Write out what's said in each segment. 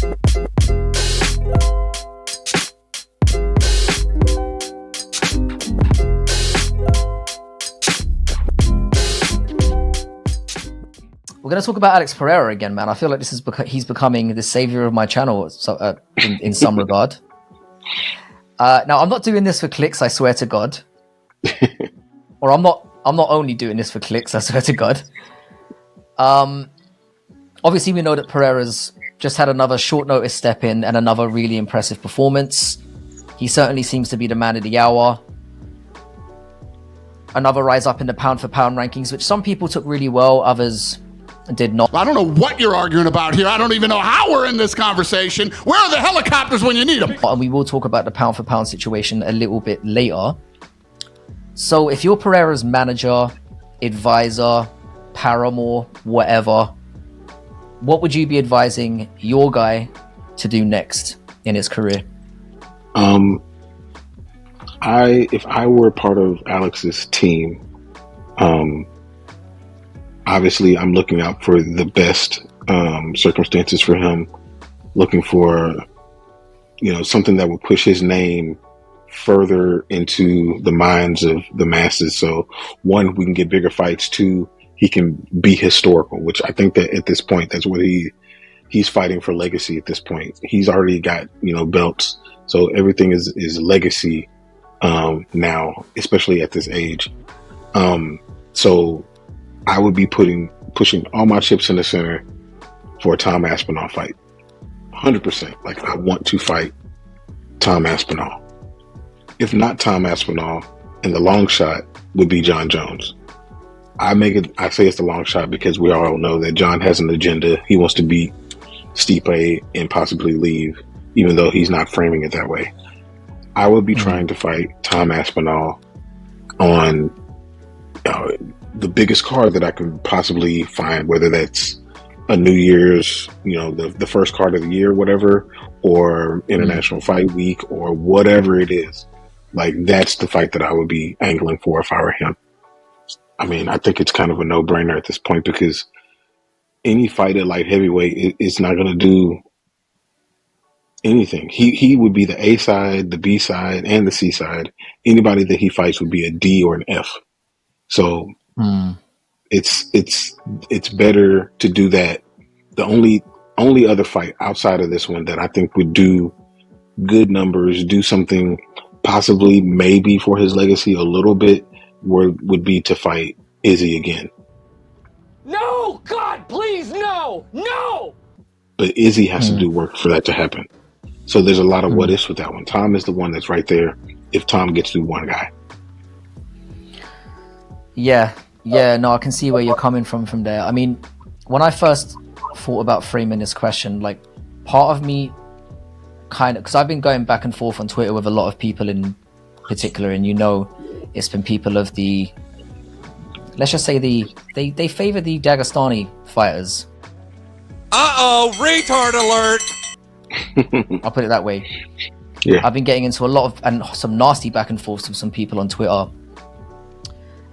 We're going to talk about Alex Pereira again, man. I feel like this is he's becoming the savior of my channel in some regard. Now, I'm not doing this for clicks, I swear to God. Or I'm not only doing this for clicks, I swear to God. Obviously, we know that Pereira's just had another short notice step in and another really impressive performance. He certainly seems to be the man of the hour. Another rise up in the pound for pound rankings, which some people took really well, others did not. I don't know what you're arguing about here. I don't even know how we're in this conversation. Where are the helicopters when you need them? And we will talk about the pound for pound situation a little bit later. So if you're Pereira's manager, advisor, paramour, whatever, what would you be advising your guy to do next in his career? If I were part of Alex's team, obviously I'm looking out for the best circumstances for him, looking for, something that would push his name further into the minds of the masses. So one, we can get bigger fights. Two, he can be historical, which I think that at this point, that's what he's fighting for legacy at this point. He's already got, belts. So everything is legacy now, especially at this age. So I would be pushing all my chips in the center for a Tom Aspinall fight. 100%. Like, I want to fight Tom Aspinall. If not Tom Aspinall, and the long shot would be John Jones. I say it's the long shot because we all know that John has an agenda. He wants to beat Stipe and possibly leave, even though he's not framing it that way. I would be trying to fight Tom Aspinall on the biggest card that I could possibly find, whether that's a New Year's, the first card of the year, whatever, or International Fight Week, or whatever it is. Like, that's the fight that I would be angling for if I were him. I mean, I think it's kind of a no-brainer at this point, because any fight at light heavyweight is not going to do anything. He would be the A side, the B side, and the C side. Anybody that he fights would be a D or an F. So it's better to do that. The only other fight outside of this one that I think would do good numbers, do something possibly maybe for his legacy a little bit, would be to fight Izzy again. No, God, please, no. But Izzy has to do work for that to happen. So there's a lot of what ifs with that one. Tom is the one that's right there if Tom gets through one guy. Yeah, no, I can see where you're coming from there. I mean, when I first thought about framing this question, like, part of me because I've been going back and forth on Twitter with a lot of people in particular, and it's been people of the, let's just say they favor the Dagestani fighters. Retard alert! I'll put it that way. Yeah. I've been getting into a lot of, and some nasty back and forths with some people on Twitter.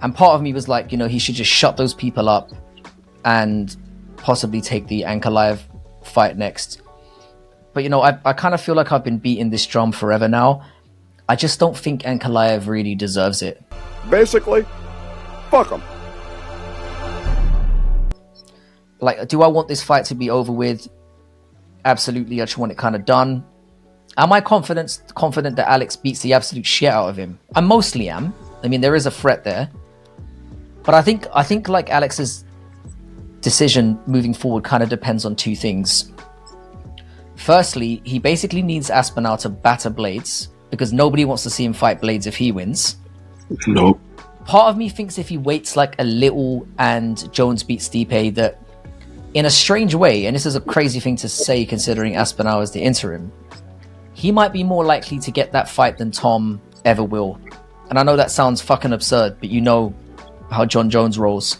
And part of me was like, he should just shut those people up and possibly take the Ankalaev fight next. But, I kind of feel like I've been beating this drum forever now. I just don't think Ankalaev really deserves it. Basically, fuck him. Like, do I want this fight to be over with? Absolutely, I just want it kind of done. Am I confident that Alex beats the absolute shit out of him? I mostly am. I mean, there is a threat there. But I think like Alex's decision moving forward kind of depends on two things. Firstly, he basically needs Aspinall to batter Blades, because nobody wants to see him fight Blades if he wins. Nope. Part of me thinks if he waits like a little and Jones beats Stipe, that in a strange way, and this is a crazy thing to say considering Aspinall is the interim, he might be more likely to get that fight than Tom ever will. And I know that sounds fucking absurd, but you know how John Jones rolls.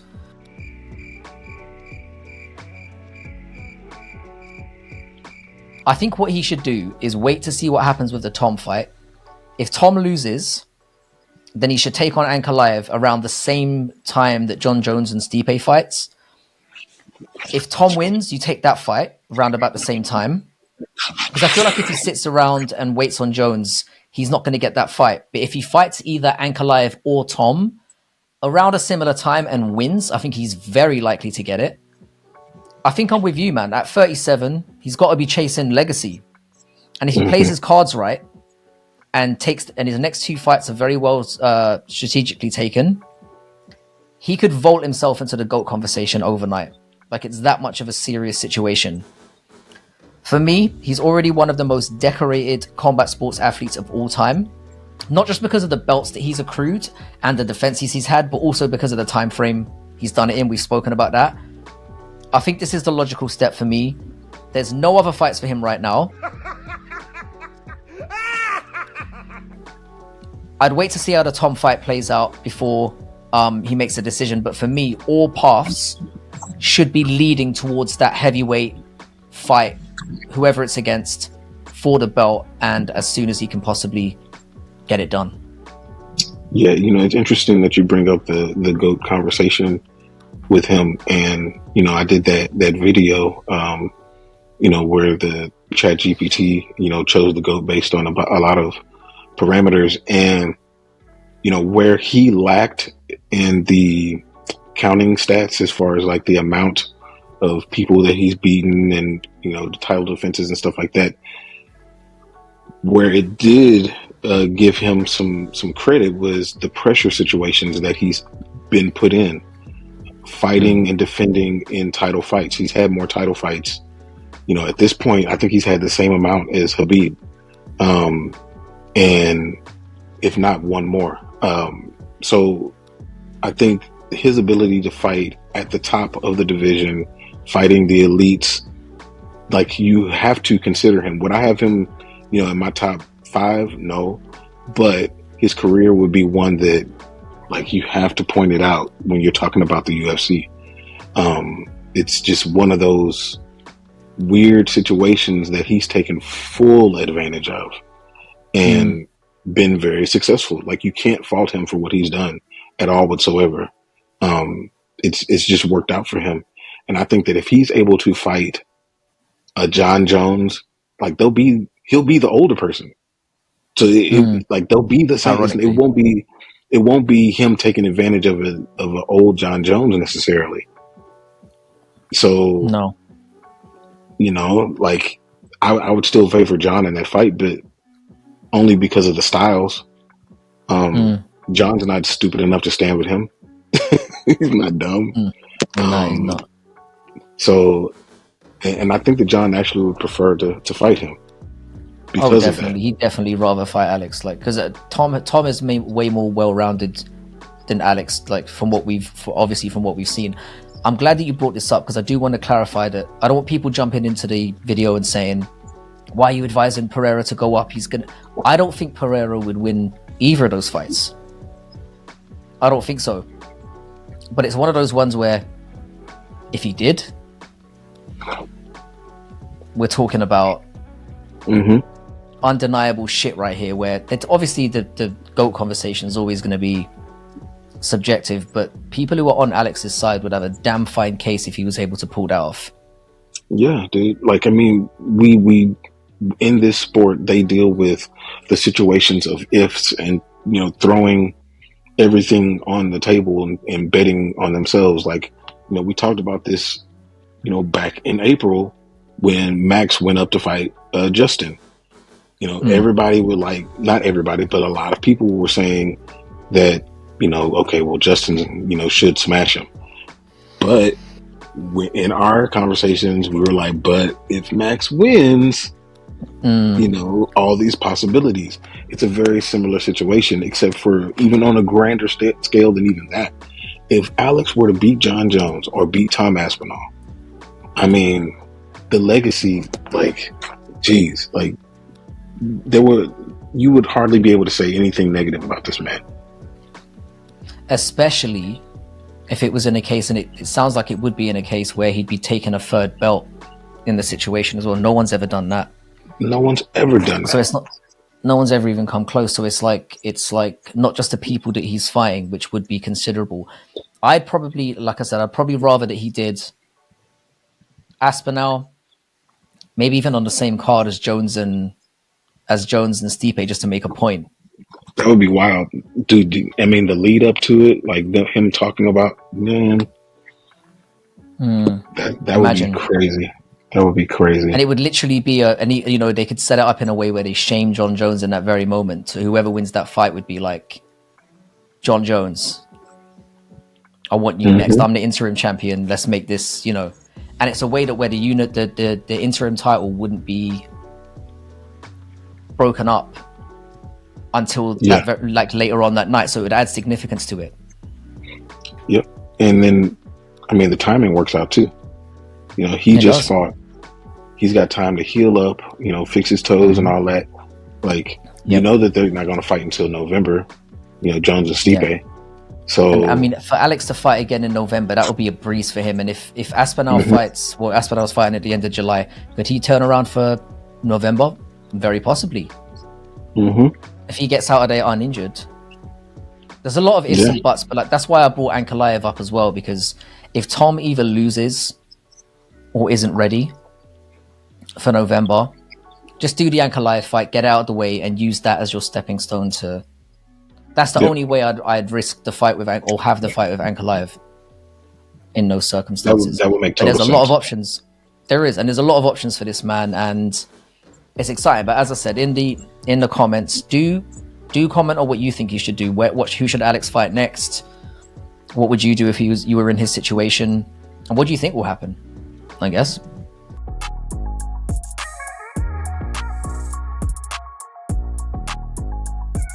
I think what he should do is wait to see what happens with the Tom fight. If Tom loses, then he should take on Ankalaev around the same time that John Jones and Stipe fights. If Tom wins, you take that fight around about the same time. Because I feel like if he sits around and waits on Jones, he's not going to get that fight. But if he fights either Ankalaev or Tom around a similar time and wins, I think he's very likely to get it. I think I'm with you, man. At 37, he's got to be chasing legacy. And if he plays his cards right and his next 2 fights are very well strategically taken, he could vault himself into the GOAT conversation overnight. Like, it's that much of a serious situation. For me, he's already one of the most decorated combat sports athletes of all time. Not just because of the belts that he's accrued and the defenses he's had, but also because of the time frame he's done it in. We've spoken about that. I think this is the logical step for me. There's no other fights for him right now. I'd wait to see how the Tom fight plays out before he makes a decision. But for me, all paths should be leading towards that heavyweight fight, whoever it's against, for the belt, and as soon as he can possibly get it done. Yeah, it's interesting that you bring up the GOAT conversation with him. And, I did that video, where the Chat GPT, chose the GOAT based on a lot of parameters. And, where he lacked in the counting stats as far as like the amount of people that he's beaten and, the title defenses and stuff like that, where it did give him some credit was the pressure situations that he's been put in, fighting and defending in title fights. He's had more title fights. At this point, I think he's had the same amount as Khabib, and if not one more. So I think his ability to fight at the top of the division, fighting the elites, like, you have to consider him. Would I have him, in my top 5? No, but his career would be one that, like, you have to point it out when you're talking about the UFC. It's just one of those weird situations that he's taken full advantage of and been very successful. Like, you can't fault him for what he's done at all whatsoever. It's just worked out for him. And I think that if he's able to fight a John Jones, like, he'll be the older person. So like, they'll be the same. It won't be him taking advantage of an old John Jones necessarily. So No. Like, I would still favor John in that fight, but only because of the styles. John's not stupid enough to stand with him. He's not dumb. No, he's not. So, and I think that John actually would prefer to fight him. Because definitely. of that. He'd definitely rather fight Alex. Like, because Tom is way more well-rounded than Alex. Like, from what we've seen. I'm glad that you brought this up, because I do want to clarify that I don't want people jumping into the video and saying, why are you advising Pereira to go up? I don't think Pereira would win either of those fights. I don't think so. But it's one of those ones where, if he did, we're talking about undeniable shit right here, where it's obviously the GOAT conversation is always going to be subjective, but people who are on Alex's side would have a damn fine case if he was able to pull that off. Yeah, dude. Like, I mean, we in this sport, they deal with the situations of ifs and, throwing everything on the table and betting on themselves. Like, we talked about this, back in April when Max went up to fight Justin. Everybody would, like, not everybody, but a lot of people were saying that, okay, well, Justin, should smash him. But in our conversations, we were like, but if Max wins, all these possibilities. It's a very similar situation, except for even on a grander scale than even that. If Alex were to beat John Jones or beat Tom Aspinall, I mean, the legacy, like, geez, like, you would hardly be able to say anything negative about this man. Especially if it was in a case, and it sounds like it would be in a case where he'd be taking a third belt in the situation as well. No one's ever done that. No one's ever done that. So it's not, no one's ever even come close. So it's like not just the people that he's fighting, which would be considerable. I'd probably rather that he did Aspinall, maybe even on the same card as Jones and Stipe, just to make a point. That would be wild, dude. I mean, the lead up to it, like him talking about, man, that would be crazy. That would be crazy. And it would literally be they could set it up in a way where they shame John Jones in that very moment. So whoever wins that fight would be like, John Jones, I want you next. I'm the interim champion. Let's make this, and it's a way that where the interim title wouldn't be broken up until later on that night. So it would add significance to it. Yep. And then, I mean, the timing works out too. He just fought. He's got time to heal up, fix his toes and all that. Like, you know that they're not going to fight until November, Jones and Stipe. Yeah. So, and, I mean, for Alex to fight again in November, that would be a breeze for him. And if Aspinall fights, well, Aspinall's fighting at the end of July, could he turn around for November? Very possibly. If he gets out of there uninjured. There's a lot of ifs and buts, but like that's why I brought Ankalaev up as well, because if Tom either loses or isn't ready for November, just do the Ankalaev fight, get out of the way, and use that as your stepping stone to. That's the only way I'd risk the fight with or have the fight with Ankalaev in those circumstances. That would make total sense. There's a lot of options. There is, and there's a lot of options for this man, and it's exciting. But as I said in the comments, do comment on what you think he should do. Who should Alex fight next? What would you do if you were in his situation? And what do you think will happen? I guess.